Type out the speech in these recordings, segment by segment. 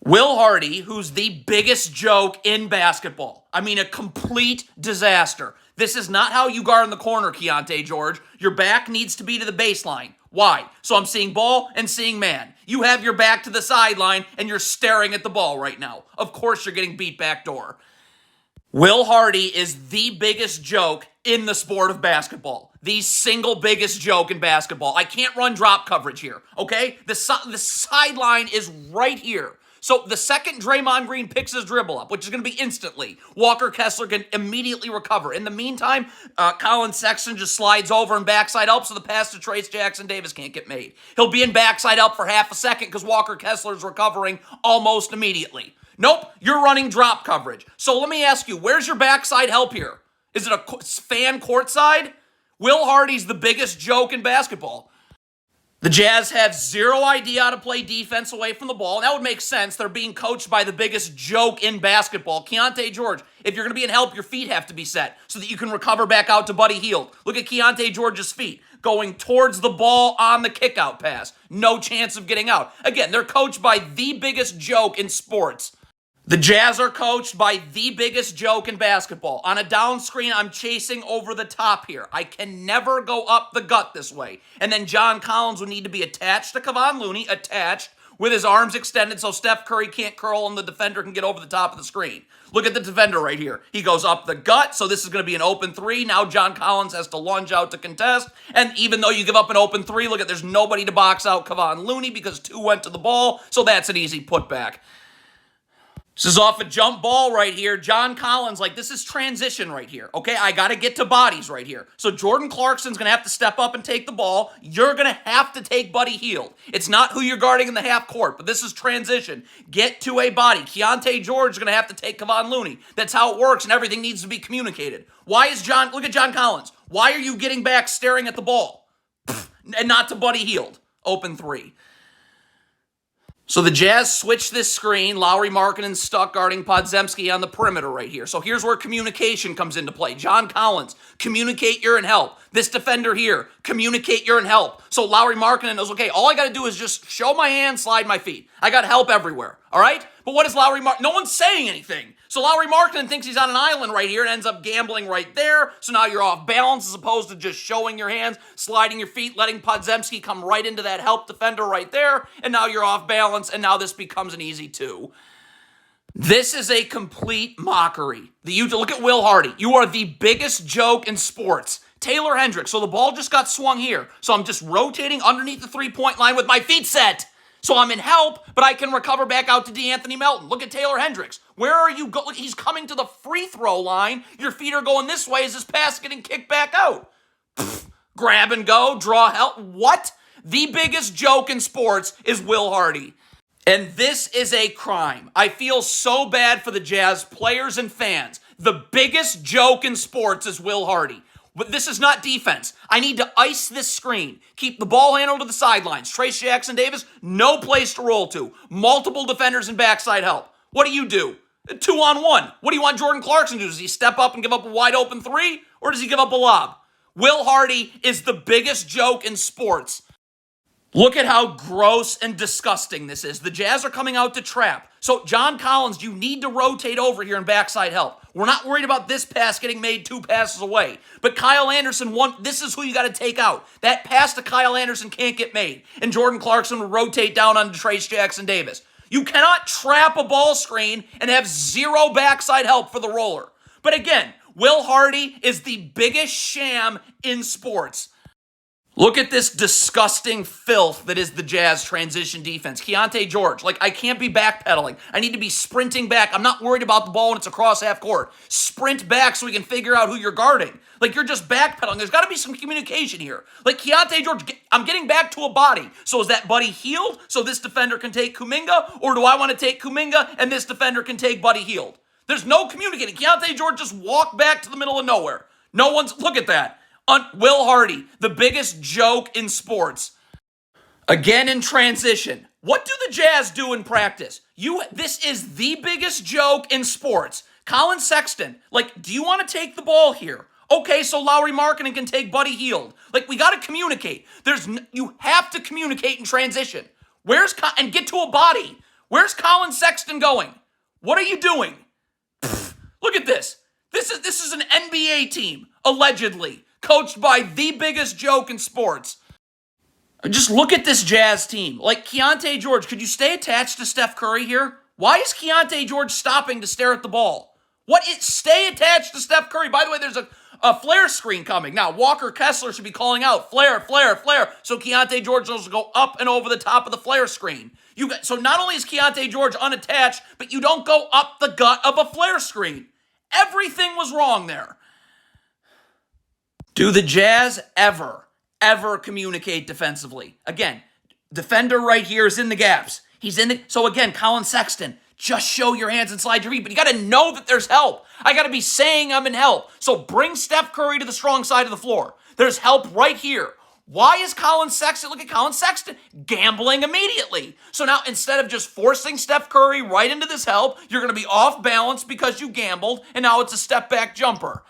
Will Hardy, who's the biggest joke in basketball. I mean, a complete disaster. This is not how you guard in the corner, Keontae George. Your back needs to be to the baseline. Why? So I'm seeing ball and seeing man. You have your back to the sideline and you're staring at the ball right now. Of course you're getting beat backdoor. Will Hardy is the biggest joke in the sport of basketball. The single biggest joke in basketball. I can't run drop coverage here, okay? The sideline is right here. So the second Draymond Green picks his dribble up, which is going to be instantly, Walker Kessler can immediately recover. In the meantime, Colin Sexton just slides over and backside up, so the pass to Trace Jackson Davis can't get made. He'll be in backside up for half a second because Walker Kessler's recovering almost immediately. Nope, you're running drop coverage. So let me ask you, where's your backside help here? Is it a fan courtside? Will Hardy's the biggest joke in basketball. The Jazz have zero idea how to play defense away from the ball, and that would make sense. They're being coached by the biggest joke in basketball, Keontae George. If you're going to be in help, your feet have to be set so that you can recover back out to Buddy Hield. Look at Keontae George's feet going towards the ball on the kickout pass. No chance of getting out. Again, they're coached by the biggest joke in sports. The Jazz are coached by the biggest joke in basketball. On a down screen, I'm chasing over the top here. I can never go up the gut this way. And then John Collins would need to be attached to Kevon Looney, attached with his arms extended so Steph Curry can't curl and the defender can get over the top of the screen. Look at the defender right here. He goes up the gut, so this is going to be an open three. Now John Collins has to lunge out to contest. And even though you give up an open three, look at there's nobody to box out Kevon Looney because two went to the ball, so that's an easy putback. This is off a jump ball right here. John Collins, this is transition right here. Okay, I got to get to bodies right here. So Jordan Clarkson's going to have to step up and take the ball. You're going to have to take Buddy Hield. It's not who you're guarding in the half court, but this is transition. Get to a body. Keontae George is going to have to take Kevon Looney. That's how it works, and everything needs to be communicated. Look at John Collins. Why are you getting back staring at the ball? And not to Buddy Hield. Open three. So the Jazz switch this screen. Lauri Markkanen stuck guarding Podziemski on the perimeter right here. So here's where communication comes into play. John Collins, communicate you're in help. This defender here, communicate you're in help. So Lauri Markkanen knows, okay, all I got to do is just show my hand, slide my feet. I got help everywhere, all right? But what is Lauri Markkanen? No one's saying anything. So Lauri Markkanen thinks he's on an island right here and ends up gambling right there. So now you're off balance as opposed to just showing your hands, sliding your feet, letting Podziemski come right into that help defender right there. And now you're off balance, and now this becomes an easy two. This is a complete mockery. Look at Will Hardy. You are the biggest joke in sports. Taylor Hendricks. So the ball just got swung here. So I'm just rotating underneath the three-point line with my feet set. So I'm in help, but I can recover back out to DeAnthony Melton. Look at Taylor Hendricks. Where are you going? He's coming to the free throw line. Your feet are going this way. Is this pass getting kicked back out? Grab and go, draw help. What? The biggest joke in sports is Will Hardy. And this is a crime. I feel so bad for the Jazz players and fans. The biggest joke in sports is Will Hardy. But this is not defense. I need to ice this screen. Keep the ball handle to the sidelines. Trace Jackson Davis, no place to roll to. Multiple defenders and backside help. What do you do? 2-on-1. What do you want Jordan Clarkson to do? Does he step up and give up a wide open three? Or does he give up a lob? Will Hardy is the biggest joke in sports. Look at how gross and disgusting this is. The Jazz are coming out to trap. So, John Collins, you need to rotate over here and backside help. We're not worried about this pass getting made 2 passes away. But Kyle Anderson, this is who you got to take out. That pass to Kyle Anderson can't get made. And Jordan Clarkson will rotate down on Trace Jackson Davis. You cannot trap a ball screen and have zero backside help for the roller. But again, Will Hardy is the biggest sham in sports. Look at this disgusting filth that is the Jazz transition defense. Keontae George, I can't be backpedaling. I need to be sprinting back. I'm not worried about the ball when it's across half court. Sprint back so we can figure out who you're guarding. You're just backpedaling. There's got to be some communication here. Keontae George, I'm getting back to a body. So is that Buddy Hield so this defender can take Kuminga? Or do I want to take Kuminga and this defender can take Buddy Hield? There's no communicating. Keontae George just walked back to the middle of nowhere. Look at that. Will Hardy, the biggest joke in sports. Again in transition. What do the Jazz do in practice? This is the biggest joke in sports. Colin Sexton, do you want to take the ball here? Okay, so Lauri Markkanen can take Buddy Hield. We got to communicate. You have to communicate in transition. And get to a body. Where's Colin Sexton going? What are you doing? Look at this. This is an NBA team, allegedly, coached by the biggest joke in sports. Just look at this Jazz team. Like, Keontae George, could you stay attached to Steph Curry here? Why is Keontae George stopping to stare at the ball? Stay attached to Steph Curry. By the way, there's a flare screen coming. Now, Walker Kessler should be calling out, flare, flare, flare, so Keontae George knows to go up and over the top of the flare screen. So not only is Keontae George unattached, but you don't go up the gut of a flare screen. Everything was wrong there. Do the Jazz ever communicate defensively? Again, defender right here is in the gaps. So again, Colin Sexton, just show your hands and slide your feet, but you got to know that there's help. I got to be saying I'm in help. So bring Steph Curry to the strong side of the floor. There's help right here. Why is Colin Sexton, look at Colin Sexton, gambling immediately? So now instead of just forcing Steph Curry right into this help, you're going to be off balance because you gambled, and now it's a step back jumper.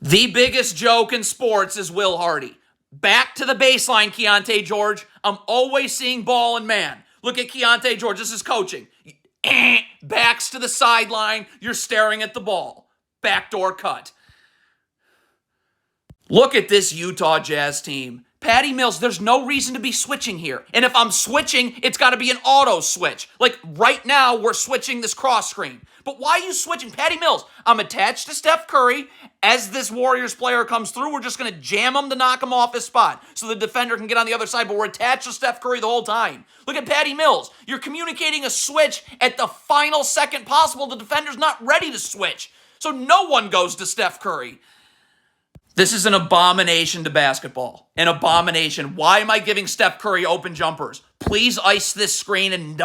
The biggest joke in sports is Will Hardy. Back to the baseline, Keontae George. I'm always seeing ball and man. Look at Keontae George. This is coaching. Backs to the sideline. You're staring at the ball. Backdoor cut. Look at this Utah Jazz team. Patty Mills, there's no reason to be switching here. And if I'm switching, it's got to be an auto switch. Like right now, we're switching this cross screen. But why are you switching? Patty Mills, I'm attached to Steph Curry. As this Warriors player comes through, we're just going to jam him to knock him off his spot so the defender can get on the other side, but we're attached to Steph Curry the whole time. Look at Patty Mills. You're communicating a switch at the final second possible. The defender's not ready to switch. So no one goes to Steph Curry. This is an abomination to basketball. An abomination. Why am I giving Steph Curry open jumpers? Please ice this screen and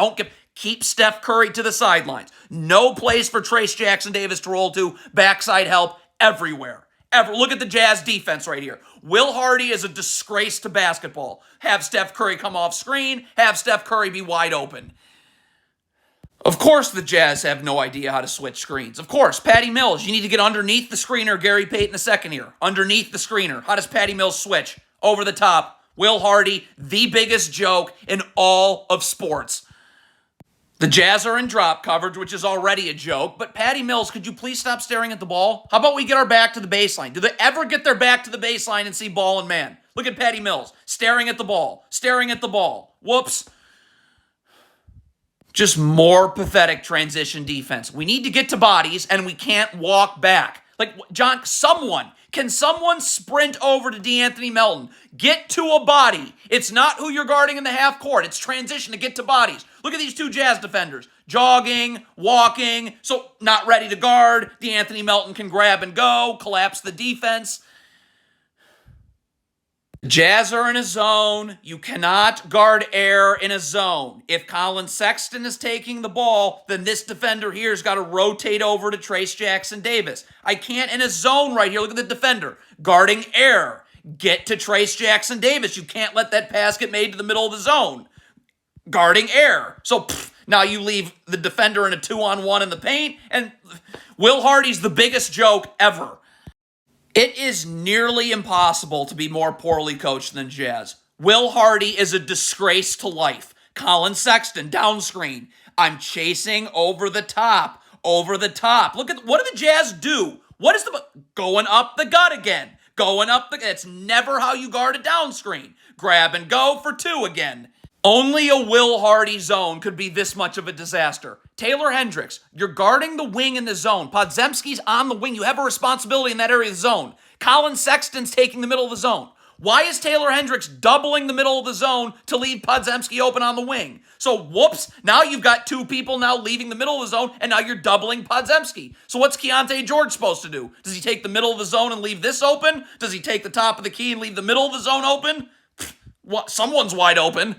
keep Steph Curry to the sidelines. No place for Trayce Jackson-Davis to roll to. Backside help everywhere. Look at the Jazz defense right here. Will Hardy is a disgrace to basketball. Have Steph Curry come off screen. Have Steph Curry be wide open. Of course the Jazz have no idea how to switch screens. Of course, Patty Mills, you need to get underneath the screener, Gary Payton II here. Underneath the screener. How does Patty Mills switch? Over the top. Will Hardy, the biggest joke in all of sports. The Jazz are in drop coverage, which is already a joke, but Patty Mills, could you please stop staring at the ball? How about we get our back to the baseline? Do they ever get their back to the baseline and see ball and man? Look at Patty Mills, staring at the ball, staring at the ball. Whoops. Just more pathetic transition defense. We need to get to bodies, and we can't walk back. Like, John, can someone sprint over to DeAnthony Melton? Get to a body. It's not who you're guarding in the half court. It's transition to get to bodies. Look at these two Jazz defenders. Jogging, walking, so not ready to guard. DeAnthony Melton can grab and go, collapse the defense. Jazz are in a zone. You cannot guard air in a zone. If Colin Sexton is taking the ball, then this defender here has got to rotate over to Trayce Jackson-Davis. I can't in a zone right here. Look at the defender. Guarding air. Get to Trayce Jackson-Davis. You can't let that pass get made to the middle of the zone. Guarding air. So now you leave the defender in a 2-on-1 in the paint, and Will Hardy's the biggest joke ever. It is nearly impossible to be more poorly coached than Jazz. Will Hardy is a disgrace to life. Colin Sexton, down screen. I'm chasing over the top. Look at, what do the Jazz do? Going up the gut again. It's never how you guard a down screen. Grab and go for two again. Only a Will Hardy zone could be this much of a disaster. Taylor Hendricks, you're guarding the wing in the zone. Podziemski's on the wing. You have a responsibility in that area of the zone. Colin Sexton's taking the middle of the zone. Why is Taylor Hendricks doubling the middle of the zone to leave Podziemski open on the wing? So, whoops, now you've got two people now leaving the middle of the zone, and now you're doubling Podziemski. So what's Keontae George supposed to do? Does he take the middle of the zone and leave this open? Does he take the top of the key and leave the middle of the zone open? Someone's wide open.